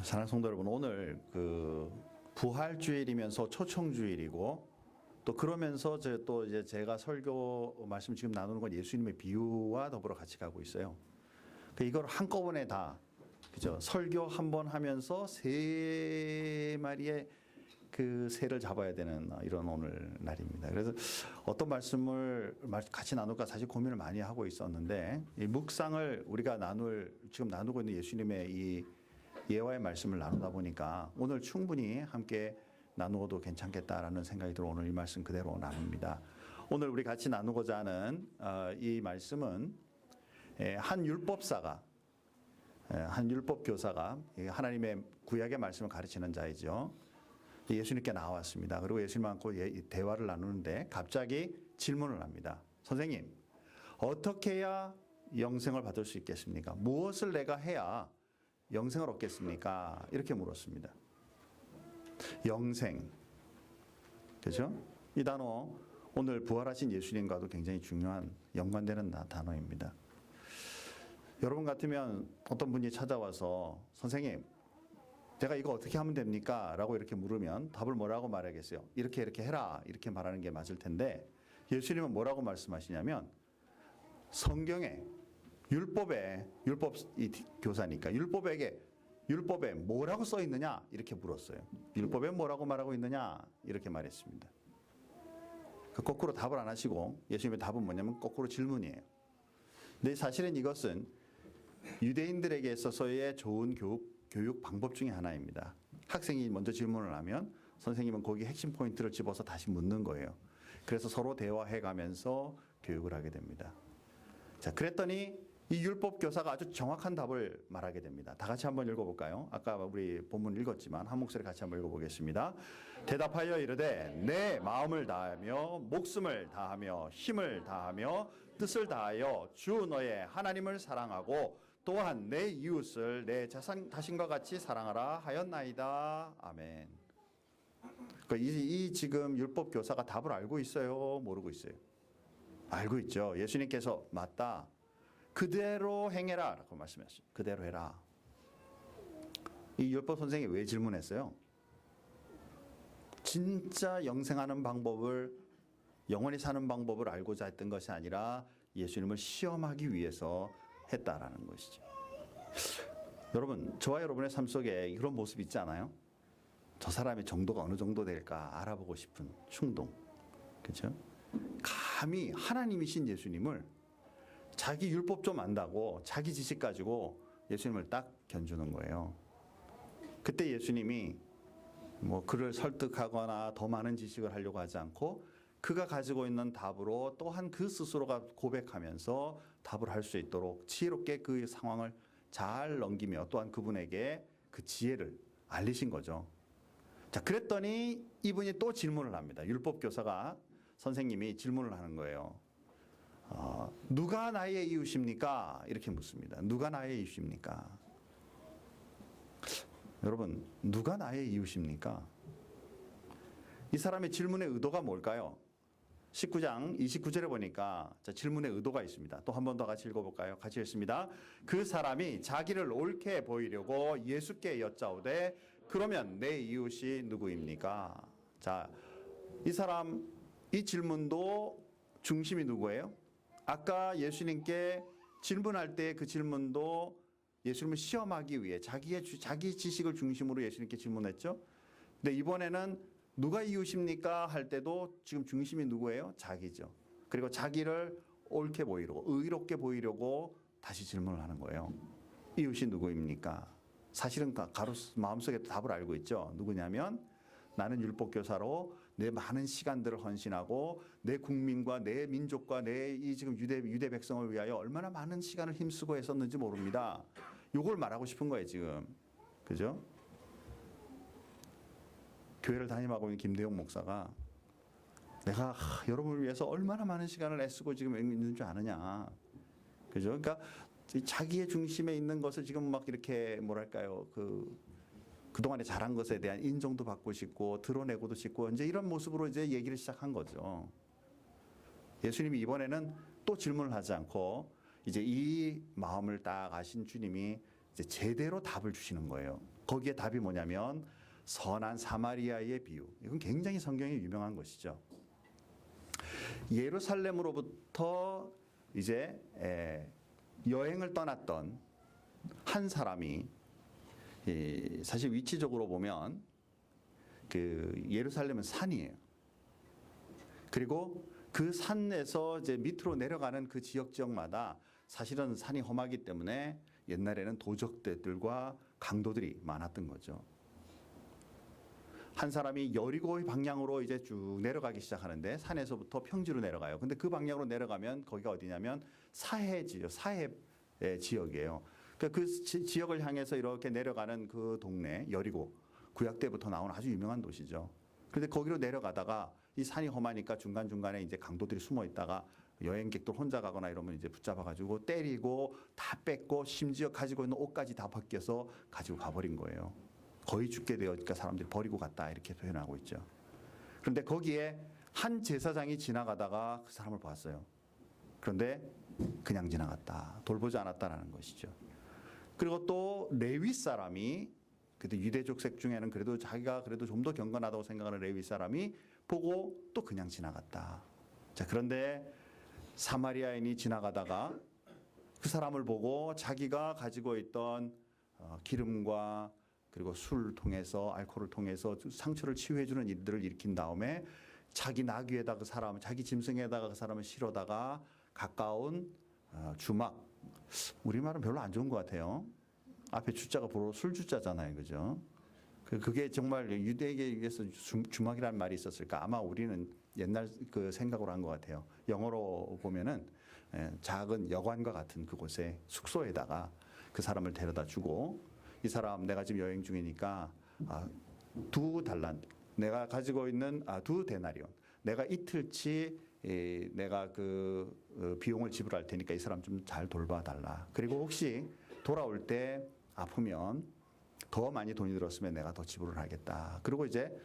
사랑하는 성도 여러분, 오늘 그 부활주일이면서 초청주일이고 또 그러면서 제가 설교 말씀 지금 나누는 건 예수님의 비유와 더불어 같이 가고 있어요. 이걸 한꺼번에 다 그죠? 설교 한 번 하면서 세 마리의 그 새를 잡아야 되는 이런 오늘 날입니다. 그래서 어떤 말씀을 같이 나눌까 사실 고민을 많이 하고 있었는데 이 묵상을 우리가 지금 나누고 있는 예수님의 이 예화의 말씀을 나누다 보니까 오늘 충분히 함께 나누어도 괜찮겠다라는 생각이 들어 오늘 이 말씀 그대로 나눕니다. 오늘 우리 같이 나누고자 하는 이 말씀은 한 율법사가 한 율법교사가 하나님의 구약의 말씀을 가르치는 자이죠. 예수님께 나왔습니다. 그리고 예수님하고 대화를 나누는데 갑자기 질문을 합니다. 선생님, 어떻게 해야 영생을 받을 수 있겠습니까? 무엇을 내가 해야 영생을 얻겠습니까? 이렇게 물었습니다. 영생. 그죠? 이 단어 오늘 부활하신 예수님과도 굉장히 중요한 연관되는 단어입니다. 여러분 같으면 어떤 분이 찾아와서 선생님, 제가 이거 어떻게 하면 됩니까? 라고 이렇게 물으면 답을 뭐라고 말하겠어요? 이렇게 해라. 이렇게 말하는 게 맞을 텐데 예수님은 뭐라고 말씀하시냐면 성경에 율법 교사니까 율법에 뭐라고 써 있느냐? 이렇게 물었어요. 율법에 뭐라고 말하고 있느냐? 이렇게 말했습니다. 거꾸로 답을 안 하시고 예수님의 답은 뭐냐면 거꾸로 질문이에요. 근데 사실은 이것은 유대인들에게 있어서의 좋은 교육 방법 중에 하나입니다. 학생이 먼저 질문을 하면 선생님은 거기 핵심 포인트를 집어서 다시 묻는 거예요. 그래서 서로 대화해 가면서 교육을 하게 됩니다. 자, 그랬더니 이 율법 교사가 아주 정확한 답을 말하게 됩니다. 다 같이 한번 읽어볼까요? 아까 우리 본문 읽었지만 한 목소리 같이 한번 읽어보겠습니다. 대답하여 이르되 내 마음을 다하며 목숨을 다하며 힘을 다하며 뜻을 다하여 주 너의 하나님을 사랑하고 또한 내 이웃을 내 자신과 같이 사랑하라 하였나이다. 아멘. 이 지금 율법 교사가 답을 알고 있어요? 모르고 있어요? 알고 있죠. 예수님께서 맞다. 그대로 행해라 라고 말씀하셨어요. 그대로 해라. 이 율법 선생이 왜 질문했어요? 진짜 영생하는 방법을 영원히 사는 방법을 알고자 했던 것이 아니라 예수님을 시험하기 위해서 했다라는 것이죠. 여러분, 저와 여러분의 삶 속에 이런 모습 있지 않아요? 저 사람의 정도가 어느 정도 될까 알아보고 싶은 충동. 그렇죠? 감히 하나님이신 예수님을 자기 율법 좀 안다고 자기 지식 가지고 예수님을 딱 견주는 거예요. 그때 예수님이 그를 설득하거나 더 많은 지식을 하려고 하지 않고 그가 가지고 있는 답으로 또한 그 스스로가 고백하면서 답을 할 수 있도록 지혜롭게 그 상황을 잘 넘기며 또한 그분에게 그 지혜를 알리신 거죠. 자, 그랬더니 이분이 또 질문을 합니다. 율법교사가 선생님이 질문을 하는 거예요. 누가 나의 이웃입니까? 이렇게 묻습니다. 누가 나의 이웃입니까? 여러분, 누가 나의 이웃입니까? 이 사람의 질문의 의도가 뭘까요? 19장 29절에 보니까 질문의 의도가 있습니다. 또 한 번 더 같이 읽어볼까요? 같이 읽습니다. 그 사람이 자기를 옳게 보이려고 예수께 여짜오되 그러면 내 이웃이 누구입니까? 자, 이 질문도 중심이 누구예요? 아까 예수님께 질문할 때 그 질문도 예수님을 시험하기 위해 자기 지식을 중심으로 예수님께 질문했죠. 근데 이번에는 누가 이웃입니까? 할 때도 지금 중심이 누구예요? 자기죠. 그리고 자기를 옳게 보이려고, 의롭게 보이려고 다시 질문을 하는 거예요. 이웃이 누구입니까? 사실은 마음속에 답을 알고 있죠. 누구냐면 나는 율법교사로 내 많은 시간들을 헌신하고 내 국민과 내 민족과 내 이 지금 유대 백성을 위하여 얼마나 많은 시간을 힘쓰고 했었는지 모릅니다. 이걸 말하고 싶은 거예요, 지금. 그죠? 교회를 담임하고 있는 김대용 목사가 내가 여러분을 위해서 얼마나 많은 시간을 애쓰고 지금 있는 줄 아느냐. 그죠? 그러니까 자기의 중심에 있는 것을 지금 막 이렇게 뭐랄까요. 그동안에 잘한 것에 대한 인정도 받고 싶고 드러내고도 싶고 이제 이런 모습으로 이제 얘기를 시작한 거죠. 예수님이 이번에는 또 질문을 하지 않고 이제 이 마음을 딱 아신 주님이 이제 제대로 답을 주시는 거예요. 거기에 답이 뭐냐면 선한 사마리아의 비유. 이건 굉장히 성경에 유명한 것이죠. 예루살렘으로부터 이제 여행을 떠났던 한 사람이, 사실 위치적으로 보면 그 예루살렘은 산이에요. 그리고 그 산에서 이제 밑으로 내려가는 그 지역마다 사실은 산이 험하기 때문에 옛날에는 도적들과 강도들이 많았던 거죠. 한 사람이 여리고의 방향으로 이제 쭉 내려가기 시작하는데 산에서부터 평지로 내려가요. 근데 그 방향으로 내려가면 거기가 어디냐면 사해 지역이에요. 그러니까 그 지역을 향해서 이렇게 내려가는 그 동네 여리고, 구약 때부터 나온 아주 유명한 도시죠. 그런데 거기로 내려가다가 이 산이 험하니까 중간중간에 이제 강도들이 숨어 있다가 여행객들 혼자 가거나 이러면 이제 붙잡아가지고 때리고 다 뺏고 심지어 가지고 있는 옷까지 다 벗겨서 가지고 가버린 거예요. 거의 죽게 되었으니까 사람들이 버리고 갔다 이렇게 표현하고 있죠. 그런데 거기에 한 제사장이 지나가다가 그 사람을 봤어요. 그런데 그냥 지나갔다. 돌보지 않았다라는 것이죠. 그리고 또 레위 사람이, 그래도 유대족색 중에는 그래도 자기가 그래도 좀 더 경건하다고 생각하는 레위 사람이 보고 또 그냥 지나갔다. 자, 그런데 사마리아인이 지나가다가 그 사람을 보고 자기가 가지고 있던 기름과 그리고 술을 통해서, 알코올을 통해서 상처를 치유해주는 일들을 일으킨 다음에 자기 나귀에다 그 사람, 자기 짐승에다가 그 사람을 실어다가 가까운 주막, 우리말은 별로 안 좋은 것 같아요. 앞에 주자가 바로 술주자잖아요, 그죠? 그게 정말 유대에게 위해서 주막이라는 말이 있었을까? 아마 우리는 옛날 그 생각으로 한 것 같아요. 영어로 보면은 작은 여관과 같은 그곳에 숙소에다가 그 사람을 데려다 주고, 이 사람 내가 지금 여행 중이니까 두 달란트, 내가 가지고 있는 두 데나리온, 내가 이틀치 내가 그 비용을 지불할 테니까 이 사람 좀 잘 돌봐달라. 그리고 혹시 돌아올 때 아프면 더 많이 돈이 들었으면 내가 더 지불을 하겠다. 그리고 이제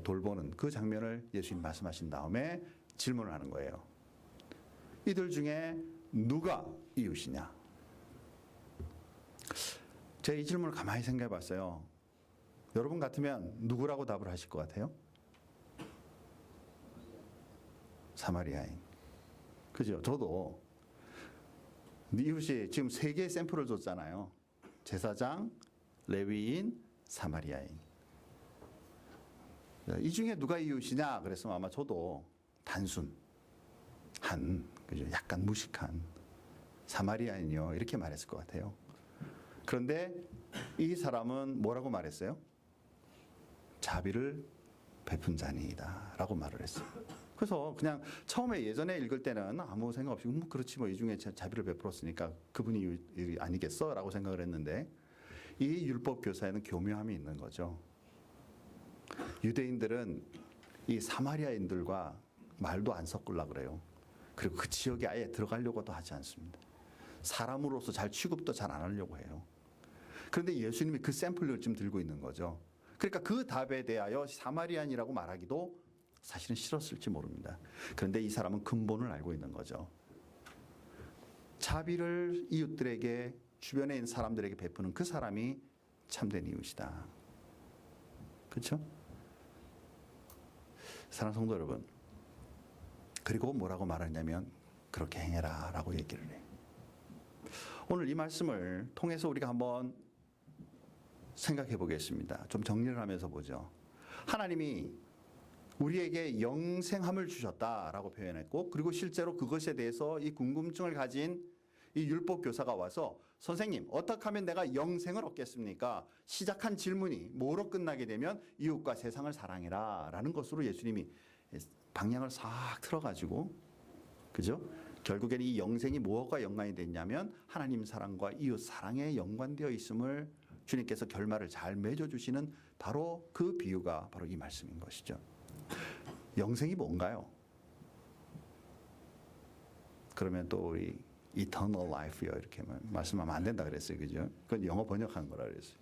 돌보는 그 장면을 예수님 말씀하신 다음에 질문을 하는 거예요. 이들 중에 누가 이웃이냐? 제가 이 질문을 가만히 생각해 봤어요. 여러분 같으면 누구라고 답을 하실 것 같아요? 사마리아인. 그죠? 저도 이웃이 지금 세 개의 샘플을 줬잖아요. 제사장, 레위인, 사마리아인. 이 중에 누가 이웃이냐? 그랬으면 아마 저도 단순한, 그죠? 약간 무식한 사마리아인이요. 이렇게 말했을 것 같아요. 그런데 이 사람은 뭐라고 말했어요? 자비를 베푼 자니이다 라고 말을 했어요. 그래서 그냥 처음에 예전에 읽을 때는 아무 생각 없이 그렇지 뭐 이 중에 자비를 베풀었으니까 그분이 아니겠어? 라고 생각을 했는데 이 율법 교사에는 교묘함이 있는 거죠. 유대인들은 이 사마리아인들과 말도 안 섞으려고 그래요. 그리고 그 지역에 아예 들어가려고도 하지 않습니다. 사람으로서 잘 취급도 잘 안 하려고 해요. 그런데 예수님이 그 샘플을 좀 들고 있는 거죠. 그러니까 그 답에 대하여 사마리안이라고 말하기도 사실은 싫었을지 모릅니다. 그런데 이 사람은 근본을 알고 있는 거죠. 자비를 이웃들에게, 주변에 있는 사람들에게 베푸는 그 사람이 참된 이웃이다. 그렇죠? 사랑하는 성도 여러분, 그리고 뭐라고 말하냐면 그렇게 행해라 라고 얘기를 해요. 오늘 이 말씀을 통해서 우리가 한번 생각해 보겠습니다. 좀 정리를 하면서 보죠. 하나님이 우리에게 영생함을 주셨다라고 표현했고, 그리고 실제로 그것에 대해서 이 궁금증을 가진 이 율법 교사가 와서 선생님, 어떻게 하면 내가 영생을 얻겠습니까? 시작한 질문이 뭐로 끝나게 되면 이웃과 세상을 사랑해라 라는 것으로 예수님이 방향을 싹 틀어가지고, 그죠? 결국엔 이 영생이 무엇과 연관이 됐냐면 하나님 사랑과 이웃 사랑에 연관되어 있음을 주님께서 결말을 잘 맺어주시는 바로 그 비유가 바로 이 말씀인 것이죠. 영생이 뭔가요? 그러면 또 우리 eternal life요 이렇게 말씀하면 안 된다 그랬어요. 그죠? 그건 영어 번역한 거라 그랬어요.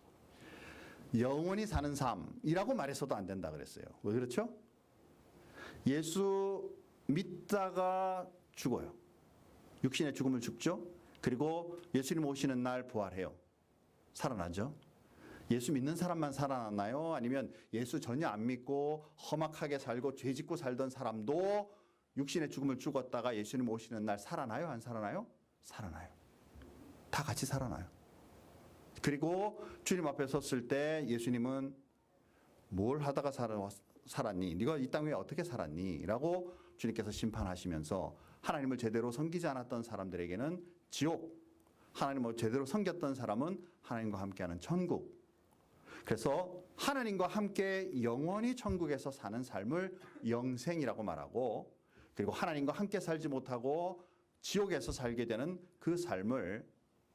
영원히 사는 삶이라고 말해서도 안 된다 그랬어요. 왜 그렇죠? 예수 믿다가 죽어요. 육신의 죽음을 죽죠. 그리고 예수님 오시는 날 부활해요. 살아나죠. 예수 믿는 사람만 살아났나요? 아니면 예수 전혀 안 믿고 험악하게 살고 죄 짓고 살던 사람도 육신의 죽음을 죽었다가 예수님 오시는 날 살아나요? 안 살아나요? 살아나요. 다 같이 살아나요. 그리고 주님 앞에 섰을 때 예수님은 뭘 하다가 살았니? 네가 이 땅 위에 어떻게 살았니? 라고 주님께서 심판하시면서 하나님을 제대로 섬기지 않았던 사람들에게는 지옥, 하나님을 제대로 섬겼던 사람은 하나님과 함께하는 천국. 그래서 하나님과 함께 영원히 천국에서 사는 삶을 영생이라고 말하고, 그리고 하나님과 함께 살지 못하고 지옥에서 살게 되는 그 삶을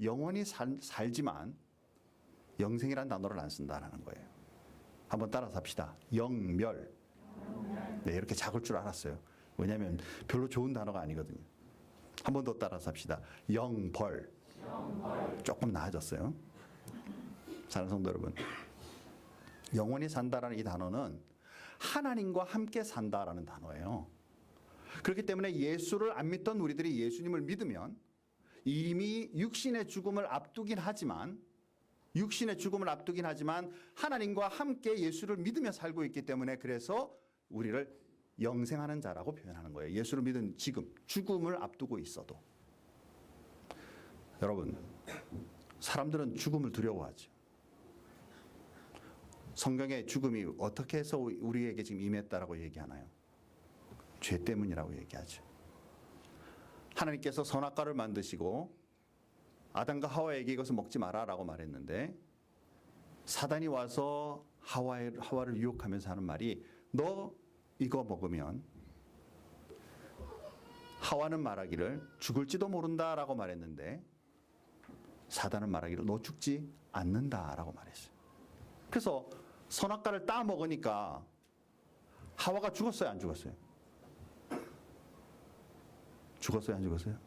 영원히 살지만 영생이라는 단어를 안 쓴다는 거예요. 한번 따라서 합시다. 영멸. 네, 이렇게 작을 줄 알았어요. 왜냐하면 별로 좋은 단어가 아니거든요. 한 번 더 따라서 합시다. 영벌. 조금 나아졌어요. 사랑하는 성도 여러분, 영원히 산다라는 이 단어는 하나님과 함께 산다라는 단어예요. 그렇기 때문에 예수를 안 믿던 우리들이 예수님을 믿으면 이미 육신의 죽음을 앞두긴 하지만 하나님과 함께 예수를 믿으며 살고 있기 때문에 그래서 우리를 영생하는 자라고 표현하는 거예요. 예수를 믿은 지금 죽음을 앞두고 있어도. 여러분, 사람들은 죽음을 두려워하죠. 성경에 죽음이 어떻게 해서 우리에게 지금 임했다라고 얘기하나요? 죄 때문이라고 얘기하죠. 하나님께서 선악과를 만드시고 아담과 하와에게 이것을 먹지 마라라고 말했는데 사단이 와서 하와를 유혹하면서 하는 말이 너 이거 먹으면 하와는 말하기를 죽을지도 모른다라고 말했는데 사단은 말하기를 너 죽지 않는다라고 말했어요. 그래서 선악과를 따 먹으니까 하와가 죽었어요, 안 죽었어요? 죽었어요, 안 죽었어요?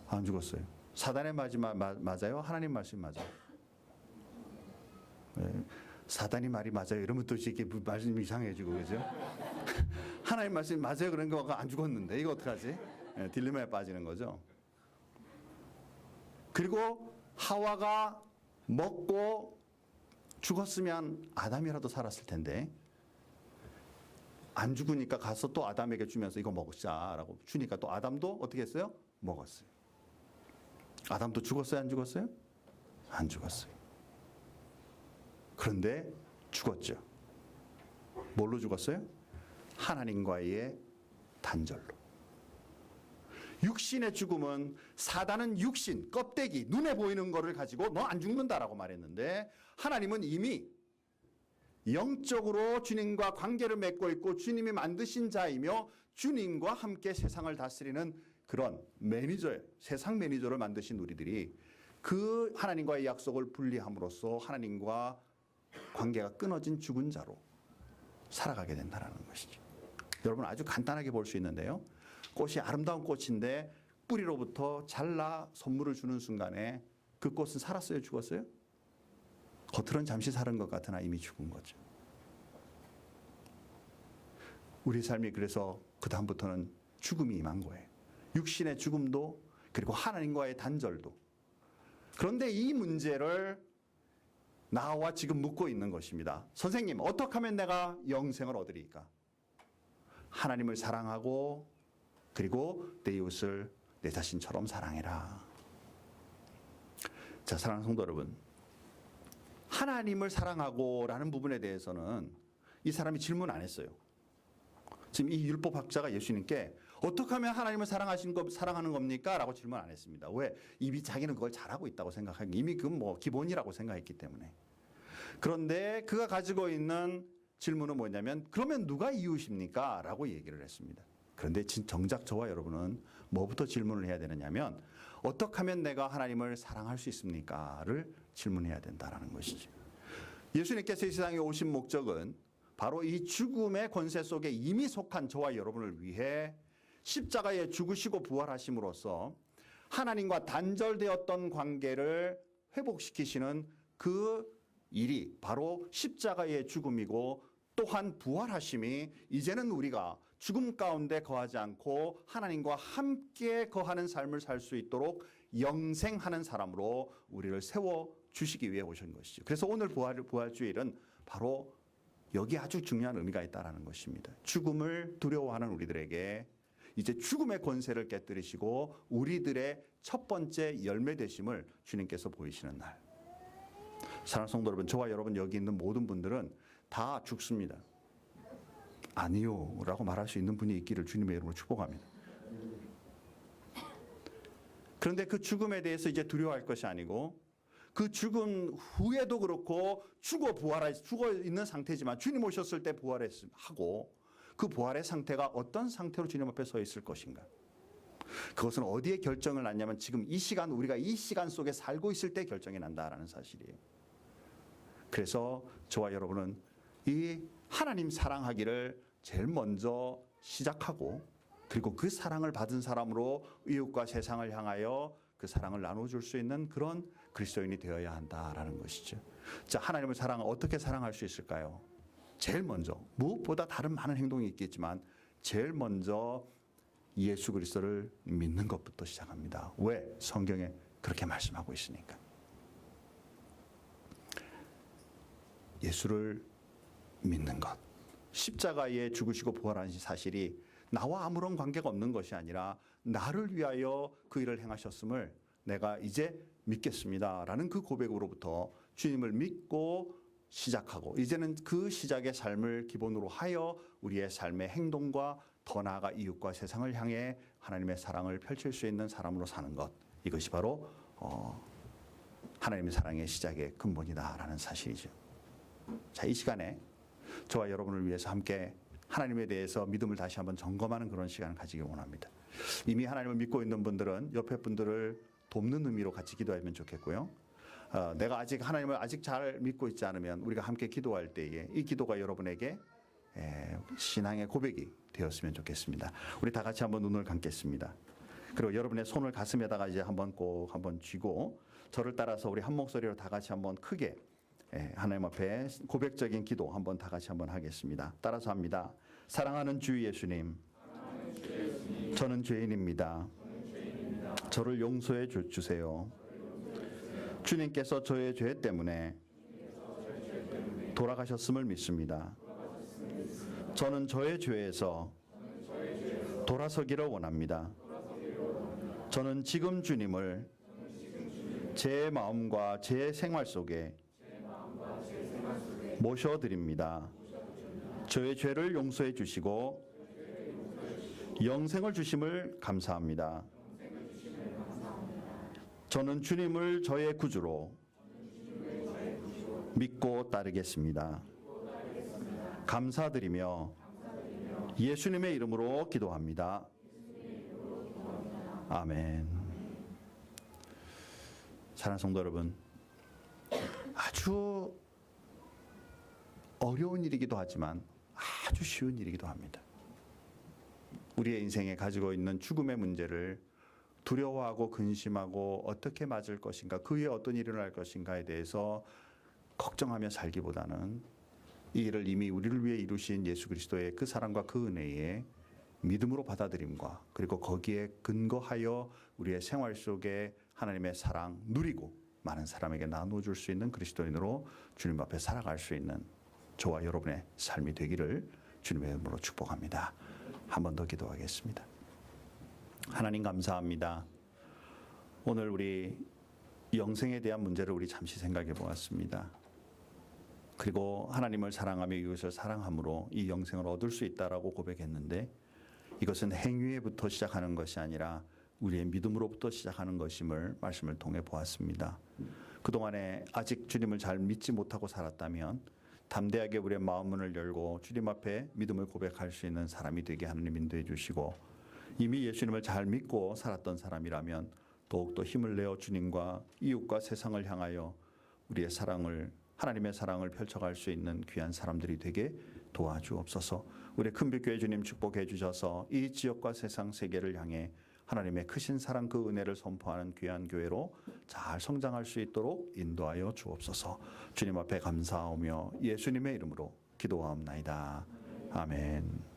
안 죽었어요. 사단의 말이 맞아요? 하나님 말씀이 맞아요? 네. 사단이 말이 맞아요. 이러면 또 이렇게 말씀이 이상해지고, 그죠? 하나님 말씀이 맞아요. 그런 거가 안 죽었는데 이거 어떡하지? 네, 딜레마에 빠지는 거죠. 그리고 하와가 먹고 죽었으면 아담이라도 살았을 텐데 안 죽으니까 가서 또 아담에게 주면서 이거 먹자라고 주니까 또 아담도 어떻게 했어요? 먹었어요. 아담도 죽었어요? 안 죽었어요? 안 죽었어요. 그런데 죽었죠. 뭘로 죽었어요? 하나님과의 단절로. 육신의 죽음은 사단은 육신, 껍데기, 눈에 보이는 거를 가지고 너 안 죽는다라고 말했는데 하나님은 이미 영적으로 주님과 관계를 맺고 있고 주님이 만드신 자이며 주님과 함께 세상을 다스리는 그런 매니저예요. 세상 매니저를 만드신 우리들이 그 하나님과의 약속을 분리함으로써 하나님과 관계가 끊어진 죽은 자로 살아가게 된다는 것이죠. 여러분 아주 간단하게 볼 수 있는데요. 꽃이 아름다운 꽃인데 뿌리로부터 잘라 선물을 주는 순간에 그 꽃은 살았어요? 죽었어요? 겉으로는 잠시 살은 것 같으나 이미 죽은 거죠. 우리 삶이 그래서 그 다음부터는 죽음이 임한 거예요. 육신의 죽음도 그리고 하나님과의 단절도. 그런데 이 문제를 나와 지금 묻고 있는 것입니다. 선생님, 어떻게 하면 내가 영생을 얻으리까? 하나님을 사랑하고 그리고 내 이웃을 내 자신처럼 사랑해라. 자, 사랑하는 성도 여러분, 하나님을 사랑하고라는 부분에 대해서는 이 사람이 질문 안 했어요. 지금 이 율법학자가 예수님께 어떻게 하면 하나님을 사랑하는 겁니까? 라고 질문 안 했습니다. 왜? 이미 자기는 그걸 잘하고 있다고 생각하기, 이미 그건 뭐 기본이라고 생각했기 때문에. 그런데 그가 가지고 있는 질문은 뭐냐면 그러면 누가 이웃입니까? 라고 얘기를 했습니다. 그런데 정작 저와 여러분은 뭐부터 질문을 해야 되느냐면 어떻게 하면 내가 하나님을 사랑할 수 있습니까?를 질문해야 된다는 것이죠. 예수님께서 이 세상에 오신 목적은 바로 이 죽음의 권세 속에 이미 속한 저와 여러분을 위해 십자가에 죽으시고 부활하심으로써 하나님과 단절되었던 관계를 회복시키시는 그 일이 바로 십자가의 죽음이고 또한 부활하심이 이제는 우리가 죽음 가운데 거하지 않고 하나님과 함께 거하는 삶을 살 수 있도록 영생하는 사람으로 우리를 세워 주시기 위해 오신 것이죠. 그래서 오늘 부활주일은 바로 여기 아주 중요한 의미가 있다는 것입니다. 죽음을 두려워하는 우리들에게 이제 죽음의 권세를 깨뜨리시고 우리들의 첫 번째 열매 되심을 주님께서 보이시는 날. 사랑하는 성도 여러분, 저와 여러분 여기 있는 모든 분들은 다 죽습니다. 아니요 라고 말할 수 있는 분이 있기를 주님의 이름으로 축복합니다. 그런데 그 죽음에 대해서 이제 두려워할 것이 아니고 그 죽음 후에도 그렇고 죽어 있는 상태지만 주님 오셨을 때 부활하고 그 부활의 상태가 어떤 상태로 주님 앞에 서 있을 것인가. 그것은 어디에 결정을 났냐면 지금 이 시간, 우리가 이 시간 속에 살고 있을 때 결정이 난다라는 사실이에요. 그래서 저와 여러분은 이 하나님 사랑하기를 제일 먼저 시작하고 그리고 그 사랑을 받은 사람으로 이웃과 세상을 향하여 그 사랑을 나눠줄 수 있는 그런 그리스도인이 되어야 한다라는 것이죠. 자, 하나님을 어떻게 사랑할 수 있을까요? 제일 먼저 무엇보다 다른 많은 행동이 있겠지만 제일 먼저 예수 그리스도를 믿는 것부터 시작합니다. 왜? 성경에 그렇게 말씀하고 있으니까. 예수를 믿는 것. 십자가에 죽으시고 부활하신 사실이 나와 아무런 관계가 없는 것이 아니라 나를 위하여 그 일을 행하셨음을 내가 이제 믿겠습니다라는 그 고백으로부터 주님을 믿고 시작하고 이제는 그 시작의 삶을 기본으로 하여 우리의 삶의 행동과 더 나아가 이웃과 세상을 향해 하나님의 사랑을 펼칠 수 있는 사람으로 사는 것. 이것이 바로 하나님의 사랑의 시작의 근본이다라는 사실이죠. 자, 이 시간에 저와 여러분을 위해서 함께 하나님에 대해서 믿음을 다시 한번 점검하는 그런 시간을 가지길 원합니다. 이미 하나님을 믿고 있는 분들은 옆에 분들을 돕는 의미로 같이 기도하면 좋겠고요. 내가 아직 하나님을 아직 잘 믿고 있지 않으면 우리가 함께 기도할 때에 이 기도가 여러분에게 신앙의 고백이 되었으면 좋겠습니다. 우리 다 같이 한번 눈을 감겠습니다. 그리고 여러분의 손을 가슴에다가 이제 꼭 한번 쥐고 저를 따라서 우리 한 목소리로 다 같이 한번 크게 하나님 앞에 고백적인 기도 한번 다 같이 한번 하겠습니다. 따라서 합니다. 사랑하는 주 예수님, 저는 죄인입니다. 저를 용서해 주세요. 주님께서 저의 죄 때문에 돌아가셨음을 믿습니다. 저는 저의 죄에서 돌아서기를 원합니다. 저는 지금 주님을 제 마음과 제 생활 속에 모셔드립니다. 저의 죄를 용서해 주시고 영생을 주심을 감사합니다. 저는 주님을 저의 구주로 믿고 따르겠습니다. 감사드리며 예수님의 이름으로 기도합니다. 아멘. 사랑하는 성도 여러분, 아주 어려운 일이기도 하지만 아주 쉬운 일이기도 합니다. 우리의 인생에 가지고 있는 죽음의 문제를 두려워하고 근심하고 어떻게 맞을 것인가, 그 위에 어떤 일이 일어날 것인가에 대해서 걱정하며 살기보다는 이 일을 이미 우리를 위해 이루신 예수 그리스도의 그 사랑과 그 은혜에 믿음으로 받아들임과 그리고 거기에 근거하여 우리의 생활 속에 하나님의 사랑 누리고 많은 사람에게 나눠줄 수 있는 그리스도인으로 주님 앞에 살아갈 수 있는 저와 여러분의 삶이 되기를 주님의 이름으로 축복합니다. 한 번 더 기도하겠습니다. 하나님 감사합니다. 오늘 우리 영생에 대한 문제를 우리 잠시 생각해 보았습니다. 그리고 하나님을 사랑하며 이웃을 사랑함으로 이 영생을 얻을 수 있다라고 고백했는데 이것은 행위에부터 시작하는 것이 아니라 우리의 믿음으로부터 시작하는 것임을 말씀을 통해 보았습니다. 그동안에 아직 주님을 잘 믿지 못하고 살았다면 담대하게 우리의 마음문을 열고 주님 앞에 믿음을 고백할 수 있는 사람이 되게 하나님 인도해 주시고 이미 예수님을 잘 믿고 살았던 사람이라면 더욱더 힘을 내어 주님과 이웃과 세상을 향하여 우리의 사랑을 하나님의 사랑을 펼쳐갈 수 있는 귀한 사람들이 되게 도와주옵소서. 우리 큰빛교회 주님 축복해 주셔서 이 지역과 세상 세계를 향해 하나님의 크신 사랑 그 은혜를 선포하는 귀한 교회로 잘 성장할 수 있도록 인도하여 주옵소서. 주님 앞에 감사하며 예수님의 이름으로 기도하옵나이다. 아멘.